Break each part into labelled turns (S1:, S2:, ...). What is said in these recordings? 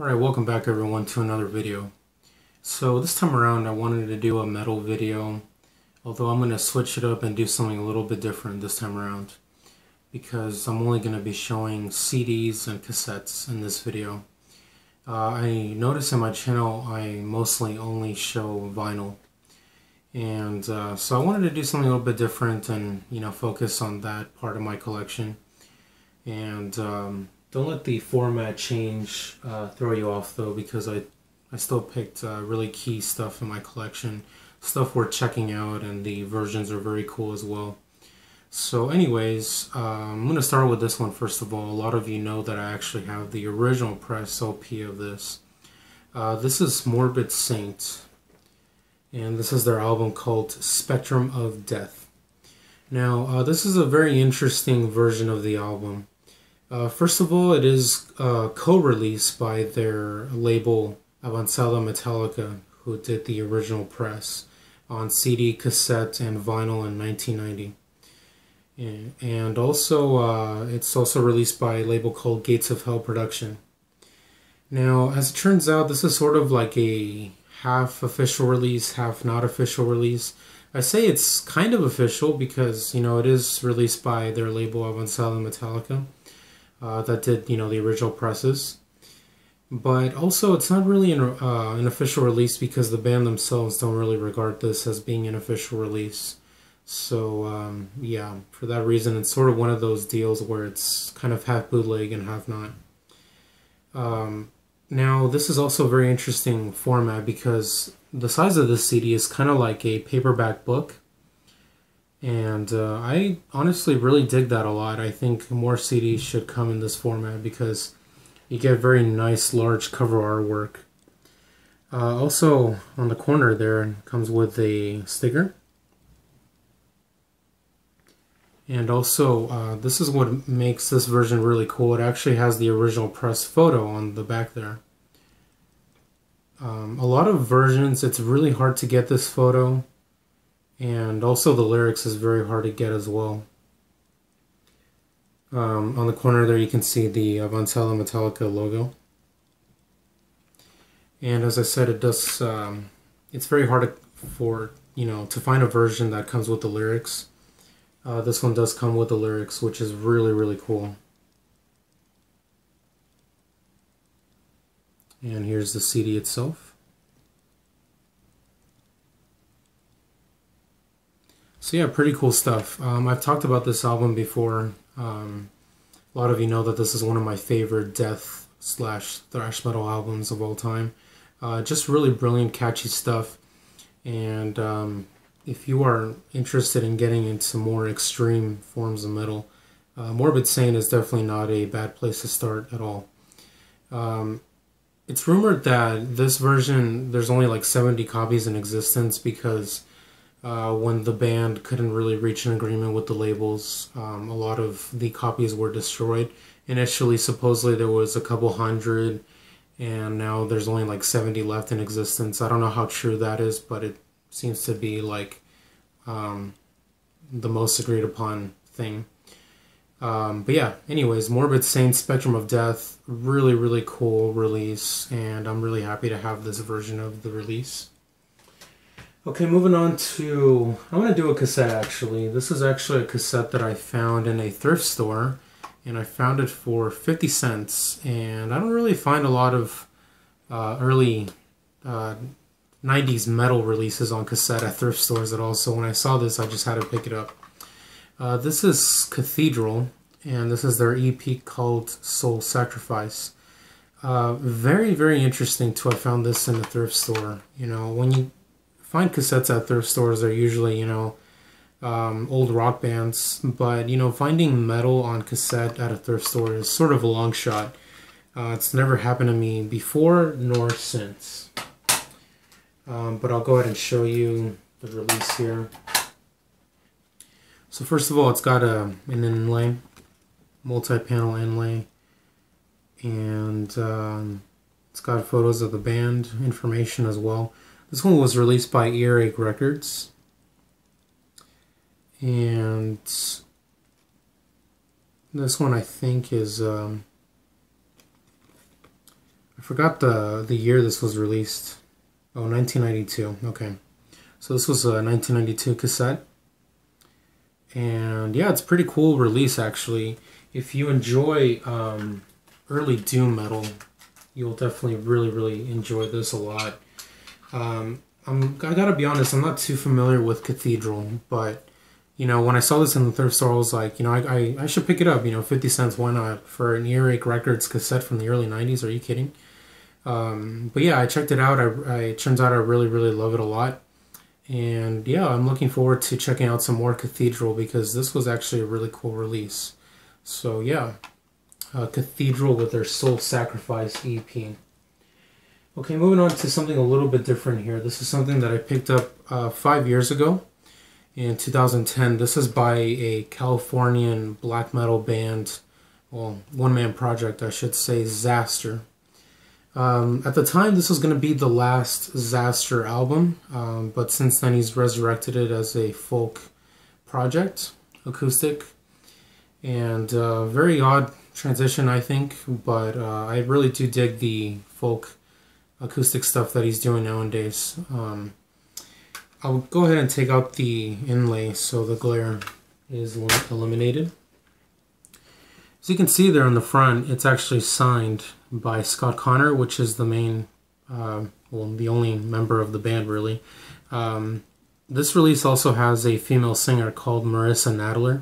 S1: Alright, welcome back everyone to another video. So this time around I wanted to do a metal video, although I'm going to switch it up and do something a little bit different this time around, because I'm only going to be showing CDs and cassettes in this video. I notice in my channel I mostly only show vinyl, and so I wanted to do something a little bit different and focus on that part of my collection. And don't let the format change throw you off though, because I still picked really key stuff in my collection, stuff worth checking out, and the versions are very cool as well. So anyways, I'm going to start with this one first of all. A lot of you know that I actually have the original press LP of this. This is Morbid Saints, and this is their album called Spectrum of Death. Now, this is a very interesting version of the album. First of all, it is co-released by their label Xasthur Metallica, who did the original press on CD, cassette, and vinyl in 1990. And also, it's also released by a label called Gates of Hell Production. Now, as it turns out, this is sort of like a half official release, half not official release. I say it's kind of official because, it is released by their label Xasthur Metallica. That did, the original presses. But also, it's not really an official release because the band themselves don't really regard this as being an official release. So, yeah, for that reason, it's sort of one of those deals where it's kind of half bootleg and half not. Now, this is also a very interesting format because the size of this CD is kind of like a paperback book. And I honestly really dig that a lot. I think more CDs should come in this format because you get very nice large cover artwork. Also on the corner there it comes with a sticker. And also this is what makes this version really cool. It actually has the original press photo on the back there. A lot of versions it's really hard to get this photo. And also the lyrics is very hard to get as well. On the corner there you can see the Xasthur Metallica logo. And as I said, it does. It's very hard to find a version that comes with the lyrics. This one does come with the lyrics, which is really, really cool. And here's the CD itself. So yeah, pretty cool stuff. I've talked about this album before. A lot of you know that this is one of my favorite death / thrash metal albums of all time. Just really brilliant, catchy stuff. And if you are interested in getting into more extreme forms of metal, Morbid Saint is definitely not a bad place to start at all. It's rumored that this version, there's only like 70 copies in existence because when the band couldn't really reach an agreement with the labels, a lot of the copies were destroyed. Initially, supposedly there was a couple hundred, and now there's only like 70 left in existence. I don't know how true that is, but it seems to be like the most agreed upon thing. But yeah, anyways, Morbid Saints Spectrum of Death, really, really cool release, and I'm really happy to have this version of the release. Okay, moving on to, I want to do a cassette actually. This is actually a cassette that I found in a thrift store, and I found it for 50 cents. And I don't really find a lot of early 90s metal releases on cassette at thrift stores at all, so when I saw this I just had to pick it up. This is Cathedral, and this is their EP called Soul Sacrifice. Very, very interesting too. I found this in the thrift store. When you find cassettes at thrift stores, they're usually, old rock bands, but, finding metal on cassette at a thrift store is sort of a long shot. It's never happened to me before nor since. But I'll go ahead and show you the release here. So first of all, it's got an inlay, multi-panel inlay, and it's got photos of the band, information as well. This one was released by Earache Records, and this one I think is, I Forgot the year this was released. Oh, 1992. Okay. So this was a 1992 cassette. And yeah, it's a pretty cool release actually. If you enjoy early doom metal, you'll definitely really enjoy this a lot. I gotta be honest, I'm not too familiar with Cathedral, but you know, when I saw this in the thrift store, I was like, you know, I should pick it up. You know, 50 cents, why not? For an Earache Records cassette from the early 90s, are you kidding? But yeah, I checked it out. It turns out I really love it a lot. And yeah, I'm looking forward to checking out some more Cathedral because this was actually a really cool release. So yeah, Cathedral with their Soul Sacrifice EP. Okay, moving on to something a little bit different here. This is something that I picked up 5 years ago in 2010. This is by a Californian black metal band, well, one-man project, I should say, Xasthur. At the time, this was going to be the last Xasthur album, but since then he's resurrected it as a folk project, acoustic, and very odd transition, I think, but I really do dig the folk acoustic stuff that he's doing nowadays. I'll go ahead and take out the inlay so the glare is eliminated. As you can see there on the front, it's actually signed by Scott Connor, which is the main, well, the only member of the band, really. This release also has a female singer called Marissa Nadler.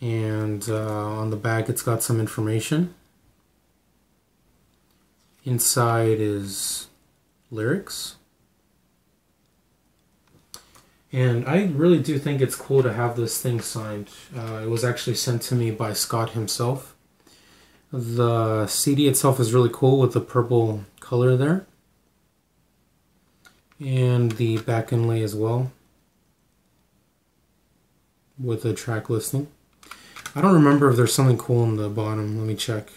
S1: And on the back, it's got some information. Inside is lyrics. And I really do think it's cool to have this thing signed. It was actually sent to me by Scott himself. The CD itself is really cool with the purple color there. And the back inlay as well, with the track listing. I don't remember if there's something cool on the bottom. Let me check.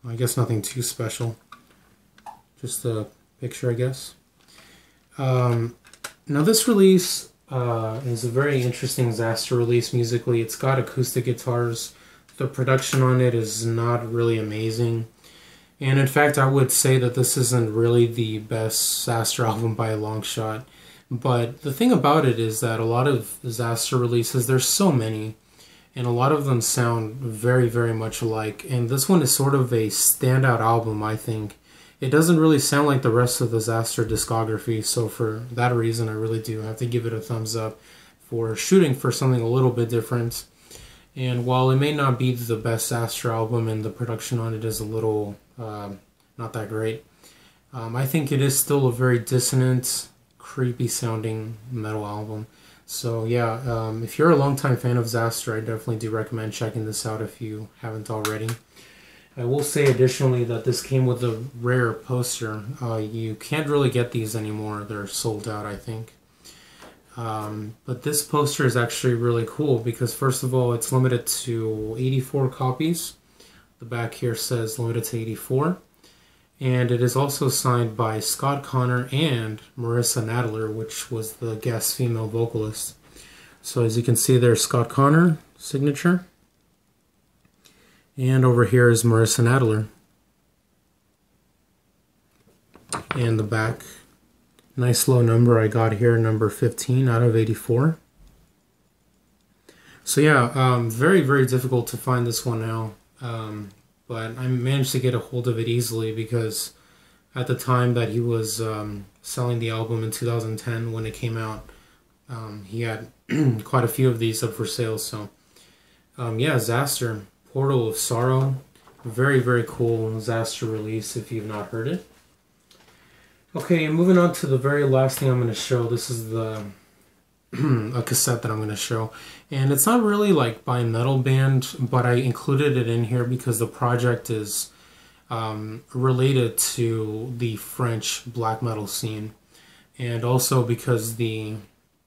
S1: I guess nothing too special. Just a picture, I guess. Now this release is a very interesting Xasthur release musically. It's got acoustic guitars. The production on it is not really amazing. And in fact, I would say that this isn't really the best Xasthur album by a long shot. But the thing about it is that a lot of Xasthur releases, there's so many, and a lot of them sound very much alike. And this one is sort of a standout album, I think. It doesn't really sound like the rest of the Xasthur discography, so for that reason I really do have to give it a thumbs up for shooting for something a little bit different. And while it may not be the best Xasthur album and the production on it is a little not that great, I think it is still a very dissonant, creepy sounding metal album. So yeah, if you're a longtime fan of Xasthur, I definitely do recommend checking this out if you haven't already. I will say additionally that this came with a rare poster. You can't really get these anymore. They're sold out, I think. But this poster is actually really cool because first of all, it's limited to 84 copies. The back here says limited to 84. And it is also signed by Scott Connor and Marissa Nadler, which was the guest female vocalist. So as you can see there's Scott Connor signature. And over here is Marissa Nadler. And the back, nice low number I got here, number 15 out of 84. So yeah, very difficult to find this one now. But I managed to get a hold of it easily because at the time that he was selling the album in 2010 when it came out, he had quite a few of these up for sale. So yeah, Xasthur, Portal of Sorrow, very cool Xasthur release if you've not heard it. Okay, moving on to the very last thing I'm going to show. This is the a cassette that I'm going to show, and it's not really like by a metal band, but I included it in here because the project is related to the French black metal scene, and also because the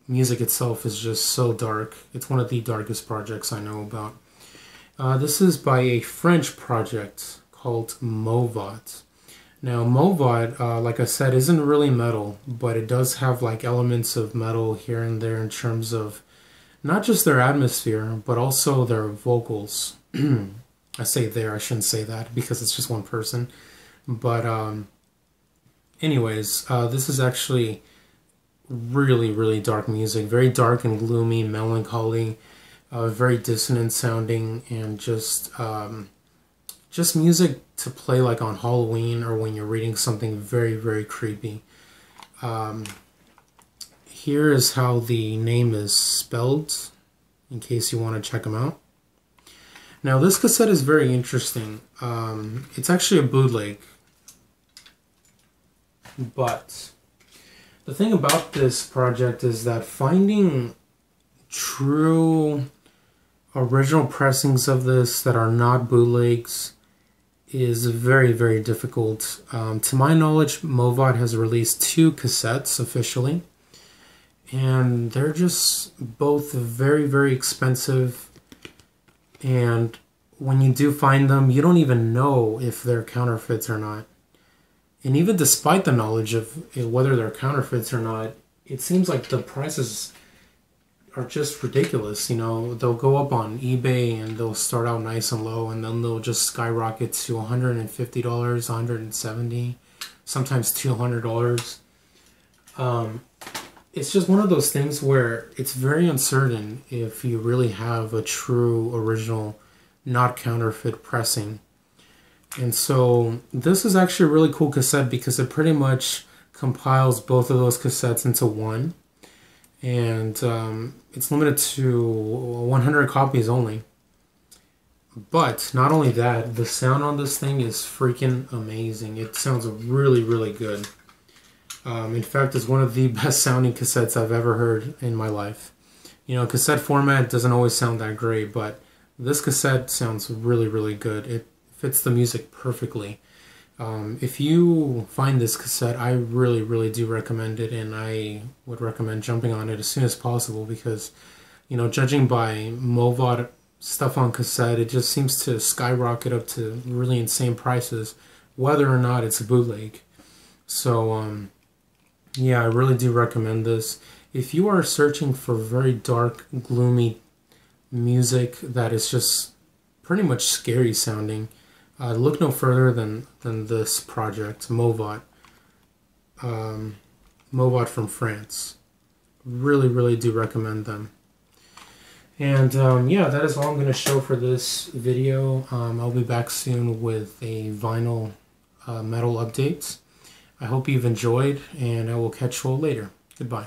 S1: music itself is just so dark. It's one of the darkest projects I know about. This is by a French project called Moëvöt. Now Moëvöt, like I said, isn't really metal, but it does have like elements of metal here and there in terms of not just their atmosphere, but also their vocals. I say there, I shouldn't say that because it's just one person. But anyways, this is actually really, really dark music. Very dark and gloomy, melancholy, very dissonant sounding, and just music to play like on Halloween or when you're reading something very, very creepy. Here is how the name is spelled, in case you want to check them out. Now, this cassette is very interesting. It's actually a bootleg. But the thing about this project is that finding true original pressings of this that are not bootlegs is very, very difficult. To my knowledge, Moëvöt has released 2 cassettes officially, and they're just both very, very expensive, and when you do find them, you don't even know if they're counterfeits or not. And even despite the knowledge of whether they're counterfeits or not, it seems like the prices are just ridiculous. You know, they'll go up on eBay and they'll start out nice and low, and then they'll just skyrocket to $150, $170, sometimes $200. It's just one of those things where it's very uncertain if you really have a true original, not counterfeit pressing. And so this is actually a really cool cassette because it pretty much compiles both of those cassettes into one. And it's limited to 100 copies only. But not only that, the sound on this thing is freaking amazing. It sounds really, really good. In fact, it's one of the best sounding cassettes I've ever heard in my life. You know, cassette format doesn't always sound that great, but this cassette sounds really, really good. It fits the music perfectly. If you find this cassette, I really, really do recommend it, and I would recommend jumping on it as soon as possible because, you know, judging by Moëvöt stuff on cassette, it just seems to skyrocket up to really insane prices, whether or not it's a bootleg. So, yeah, I really do recommend this. If you are searching for very dark, gloomy music that is just pretty much scary sounding, look no further than this project, Moëvöt. Moëvöt from France. Really, really do recommend them. And yeah, that is all I'm going to show for this video. I'll be back soon with a vinyl metal update. I hope you've enjoyed, and I will catch you all later. Goodbye.